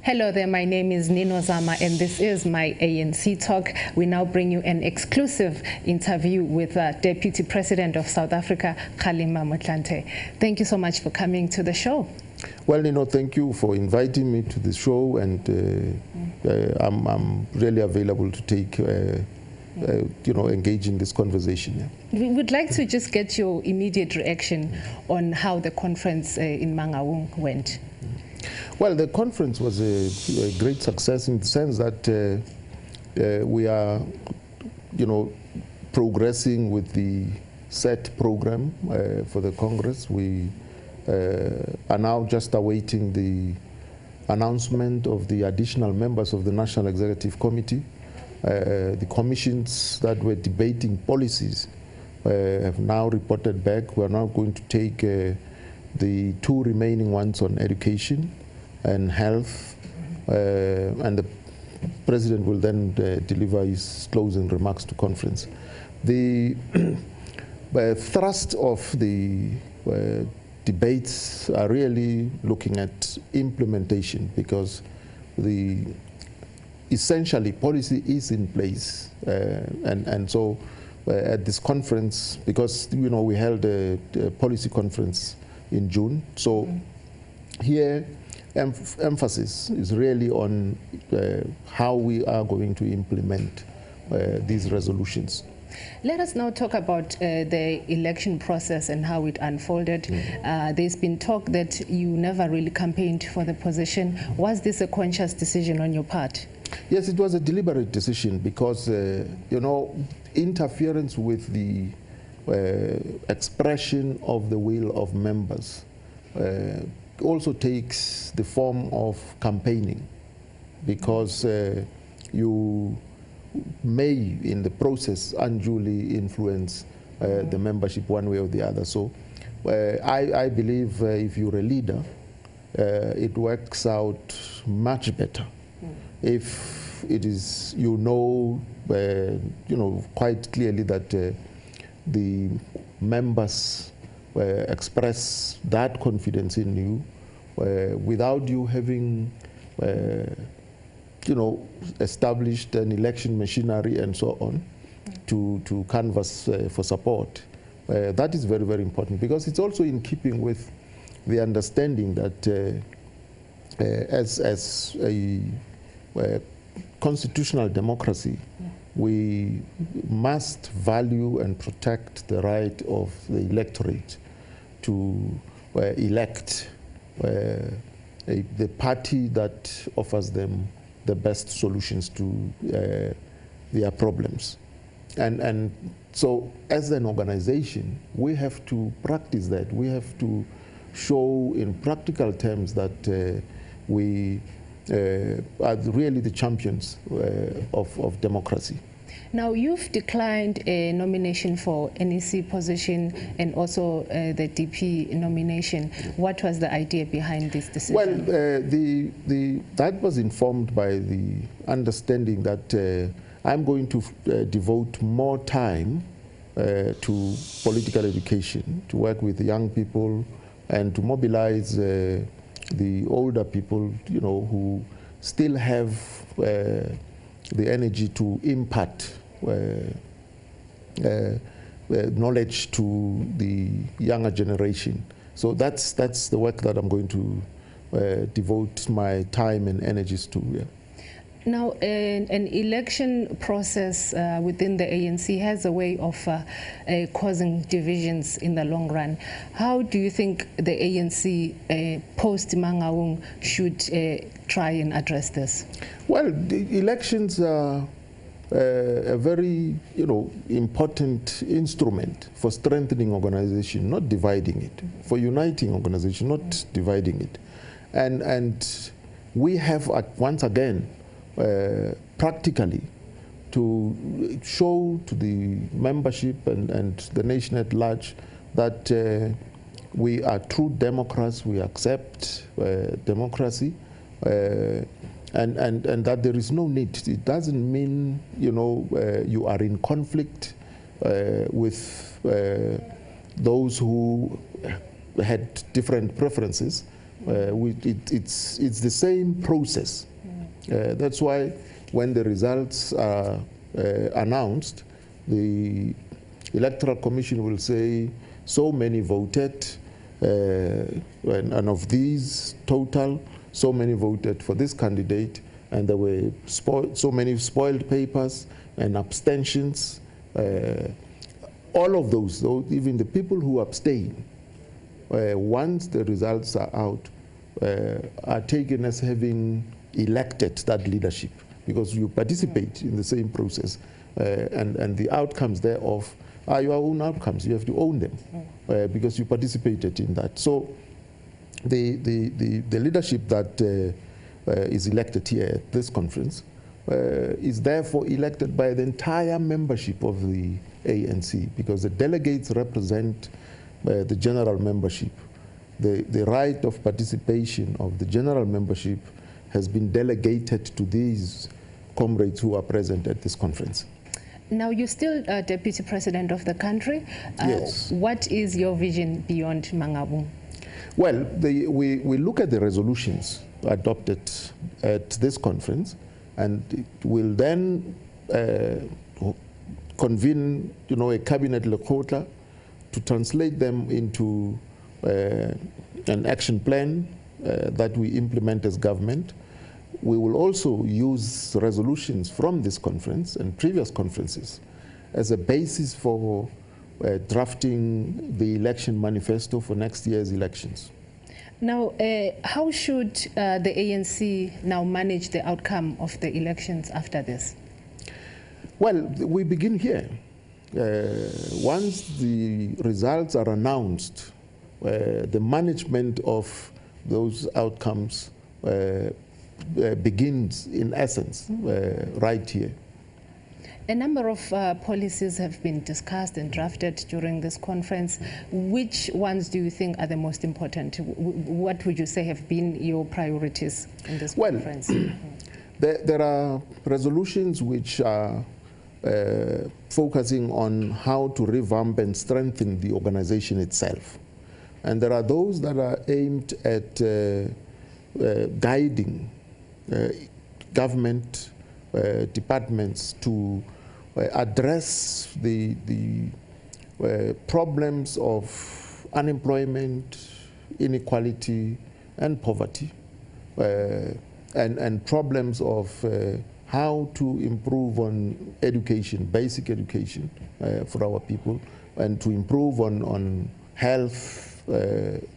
Hello there, my name is Nino Zama and this is my ANC Talk. We now bring you an exclusive interview with Deputy President of South Africa, Kgalema Motlanthe. Thank you so much for coming to the show. Well, Nino, thank you for inviting me to the show, and I'm really available to take, engage in this conversation. Yeah. We would like to just get your immediate reaction on how the conference in Mangaung went. Well, the conference was a great success in the sense that we are, progressing with the set program for the Congress. We are now just awaiting the announcement of the additional members of the National Executive Committee. The commissions that were debating policies have now reported back. We are now going to take the two remaining ones on education and health, and the President will then deliver his closing remarks to conference. The thrust of the debates are really looking at implementation, because essentially policy is in place, and so at this conference, because we held a policy conference in June, so here emphasis is really on how we are going to implement these resolutions. Let us now talk about the election process and how it unfolded. There's been talk that you never really campaigned for the position. Was this a conscious decision on your part? Yes, it was a deliberate decision, because interference with the expression of the will of members also takes the form of campaigning, because you may in the process unduly influence the membership one way or the other. So I believe if you're a leader, it works out much better if it is quite clearly that the members express that confidence in you without you having established an election machinery and so on to canvass for support. That is very, very important, because it's also in keeping with the understanding that as a constitutional democracy, we must value and protect the right of the electorate to elect the party that offers them the best solutions to their problems. And so as an organization, we have to practice that. We have to show in practical terms that we are really the champions of democracy. Now, you've declined a nomination for NEC position and also the DP nomination. What was the idea behind this decision? Well, that was informed by the understanding that I'm going to devote more time to political education, to work with young people, and to mobilize the older people, who still have the energy to impart knowledge to the younger generation. So that's the work that I'm going to devote my time and energies to. Yeah. Now, an election process within the ANC has a way of causing divisions in the long run. How do you think the ANC post-Mangaung should try and address this? Well, the elections are a very important instrument for strengthening organization, not dividing it, for uniting organization, not dividing it. And we have once again practically to show to the membership and the nation at large that we are true Democrats, we accept democracy, and that there is no need. It doesn't mean you are in conflict with those who had different preferences, It's the same process. That's why when the results are announced, the Electoral Commission will say so many voted, and of these total, so many voted for this candidate, and there were so many spoiled papers and abstentions. All of those, even the people who abstain, once the results are out, are taken as having elected that leadership, because you participate in the same process, and the outcomes thereof are your own outcomes. You have to own them because you participated in that. So the leadership that is elected here at this conference is therefore elected by the entire membership of the ANC, because the delegates represent the general membership. The right of participation of the general membership has been delegated to these comrades who are present at this conference. Now, you're still Deputy President of the country. Yes. What is your vision beyond Mangabu? Well, we look at the resolutions adopted at this conference, and it will then convene, a cabinet lekgotla to translate them into an action plan that we implement as government. We will also use resolutions from this conference and previous conferences as a basis for drafting the election manifesto for next year's elections. Now, how should the ANC now manage the outcome of the elections after this? Well, we begin here. Once the results are announced, the management of those outcomes begins, in essence, right here. A number of policies have been discussed and drafted during this conference. Which ones do you think are the most important? What would you say have been your priorities in this conference? There are resolutions which are focusing on how to revamp and strengthen the organization itself. And there are those that are aimed at guiding government departments to address the problems of unemployment, inequality, and poverty, and problems of how to improve on education, basic education for our people, and to improve on health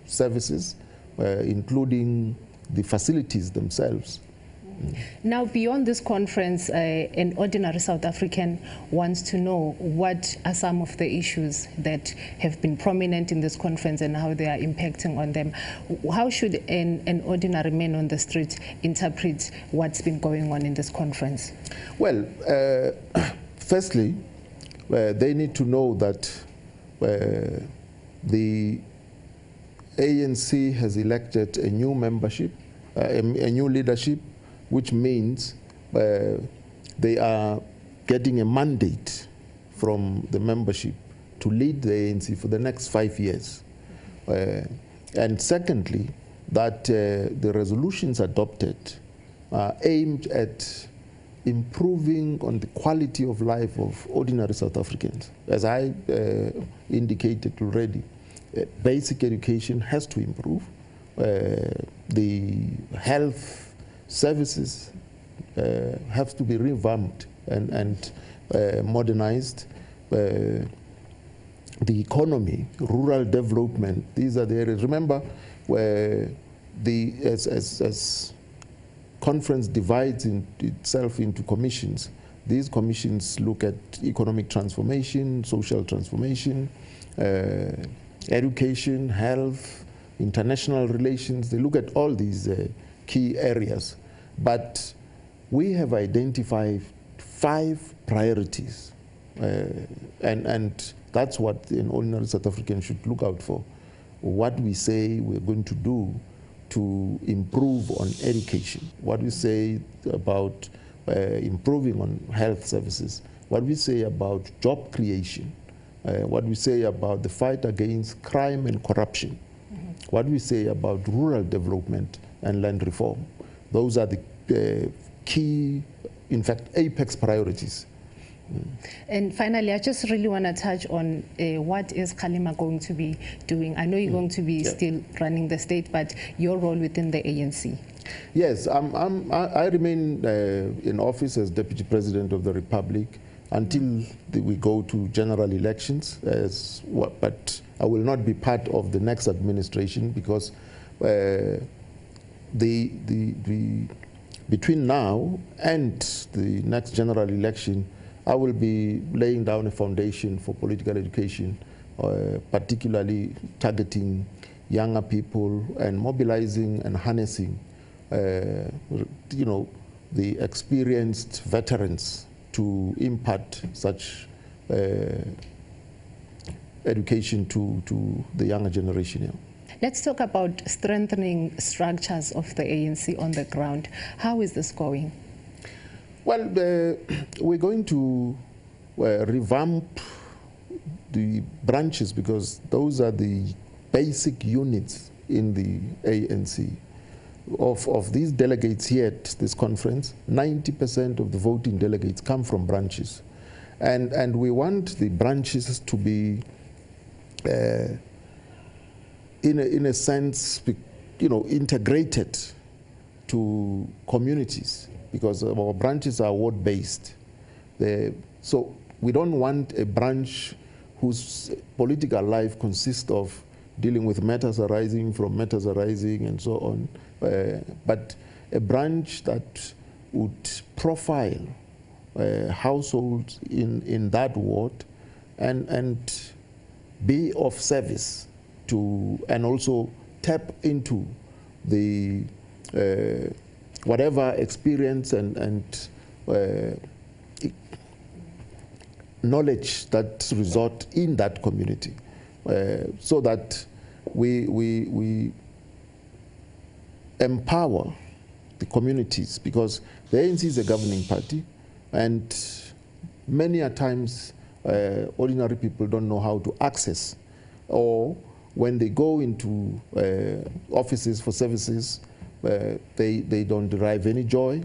services, including the facilities themselves. Now, beyond this conference, an ordinary South African wants to know what are some of the issues that have been prominent in this conference and how they are impacting on them. How should an ordinary man on the street interpret what's been going on in this conference? Well, firstly, they need to know that the ANC has elected a new membership, a new leadership, which means they are getting a mandate from the membership to lead the ANC for the next 5 years. And secondly, that the resolutions adopted are aimed at improving on the quality of life of ordinary South Africans. As I indicated already, basic education has to improve. The health services have to be revamped and modernized. The economy, rural development, these are the areas. Remember, where as conference divides itself into commissions, these commissions look at economic transformation, social transformation, education, health, international relations. They look at all these key areas. But we have identified 5 priorities, and that's what an ordinary South African should look out for. What we say we're going to do to improve on education, what we say about improving on health services, what we say about job creation, what we say about the fight against crime and corruption. what we say about rural development and land reform. Those are the key, in fact, apex priorities. And finally, I just really want to touch on what is Kgalema going to be doing? I know you're going to be still running the state, but your role within the ANC. Yes, I remain in office as Deputy President of the Republic until we go to general elections. But I will not be part of the next administration because between now and the next general election, I will be laying down a foundation for political education, particularly targeting younger people and mobilizing and harnessing, the experienced veterans to impart such education to the younger generation. Yeah. Let's talk about strengthening structures of the ANC on the ground. How is this going? Well, we're going to revamp the branches because those are the basic units in the ANC. Of these delegates here at this conference, 90% of the voting delegates come from branches. And we want the branches to be, in a sense, integrated to communities, because our branches are ward-based. So we don't want a branch whose political life consists of dealing with matters arising and so on, but a branch that would profile households in that ward and be of service to, and also tap into the whatever experience and knowledge that resort in that community, so that we empower the communities, because the ANC is a governing party, and many a times ordinary people don't know how to access, or when they go into offices for services, they don't derive any joy.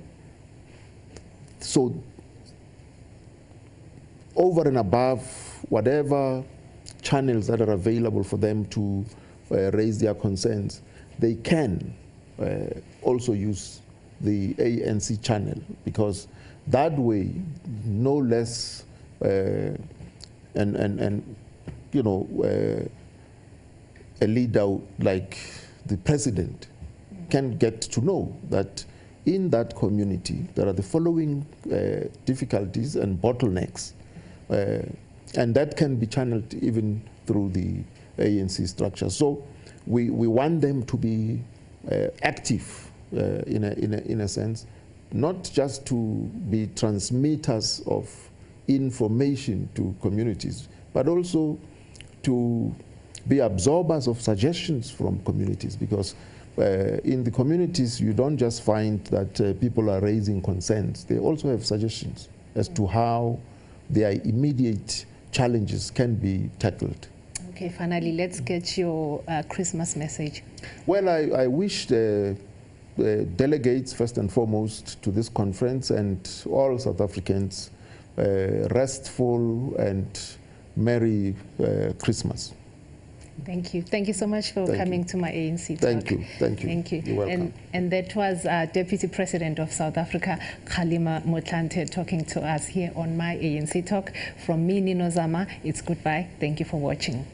So over and above whatever channels that are available for them to raise their concerns, they can also use the ANC channel, because that way, no less a leader like the president can get to know that in that community there are the following difficulties and bottlenecks, and that can be channeled even through the ANC structure. So we want them to be active in a sense, not just to be transmitters of information to communities, but also to be absorbers of suggestions from communities, because in the communities you don't just find that people are raising concerns, they also have suggestions as to how their immediate challenges can be tackled. Okay, finally, let's get your Christmas message. Well, I wish the delegates, first and foremost, to this conference and all South Africans restful and Merry Christmas. Thank you. Thank you so much for coming to my ANC talk. Thank you. Thank you. Thank you. You're welcome. And that was Deputy President of South Africa, Kgalema Motlanthe, talking to us here on my ANC talk. From me, Nino Zama, it's goodbye. Thank you for watching.